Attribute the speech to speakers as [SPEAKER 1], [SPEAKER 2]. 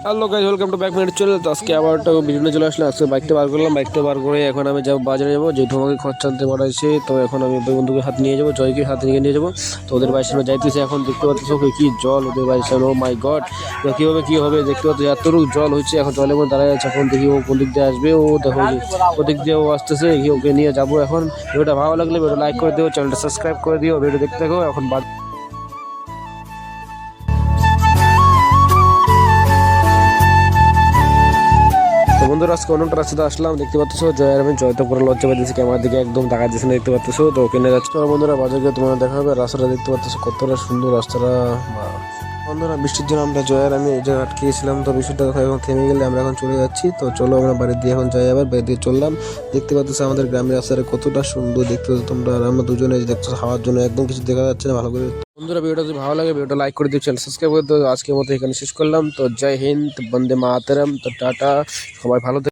[SPEAKER 1] Hello guys, welcome to back minute channel. তো আজকে আবার একটা ভিডিও চলে আসলে আজকে বাইকটা বার করলাম। বাইকটা বার করে এখন আমি যাবো বাজারে যাবো, যেহেতু আমাকে খরচা আনতে পাঠাইছে। তো এখন আমি বন্ধুকে হাত নিয়ে যাবো, জয়কে হাতে নিয়ে যাবো। তো ওদের বাড়ির সামনে যাইতেছে, এখন দেখতে পাচ্ছ কি জল ওদের বাড়ির সামনে। ও মাই গড, কিভাবে কি হবে দেখতে পাচ্ছ, এতটুকু জল হচ্ছে। এখন জলের মধ্যে দাঁড়ায় আছে, এখন দেখি ও কোন দিক দিয়ে আসবে। ও দেখো ওদিক দিয়ে ও আসতেছে, ওকে নিয়ে যাবো। এখন ভিডিওটা ভালো লাগলে ভিডিও লাইক করে দিও, চ্যানেলটা সাবস্ক্রাইব করে দিও, ভিডিও দেখতে থাকো। এখন তো বন্ধুরা, আজকে অন্যটা রাস্তাতে আসলাম, দেখতে পাচ্ছ জয়ের আমি জয় তো পুরো লজ্জা পাইতেছি, ক্যামেরার দিকে একদম টাকা দিচ্ছে না, দেখতে পাচ্ছ। তো ওকে নিয়ে যাচ্ছ বন্ধুরা বাজারে, তোমার দেখা হবে। রাস্তাটা দেখতে পাচ্ছ কতটা সুন্দর রাস্তাটা। বন্ধুরা, বৃষ্টির জন্য আমরা জয়ের আমি এই জায়গায় আটকেছিলাম। তো বৃষ্টিটা এখন থেমে গেলে আমরা এখন চলে যাচ্ছি। তো চলো আমরা বাড়ি দিয়ে এখন যাই, আবার বাড়ি দিয়ে চললাম। দেখতে পাচ্ছ আমাদের গ্রামের রাস্তাটা কতটা সুন্দর দেখতে পাচ্ছ তোমরা। আর আমরা দুজনে দেখছো হাওয়ার জন্য একদম কিছু দেখা যাচ্ছে না ভালো করে। বন্ধুরা, ভিডিওটা যদি ভালো লাগে ভিডিওটা লাইক করে দিও, চ্যানেল সাবস্ক্রাইব করে দিও। আজকের মতো এখানে শেষ করলাম। তো জয় হিন্দ, বন্দে মাতরম। তো টাটা, সবাই ভালো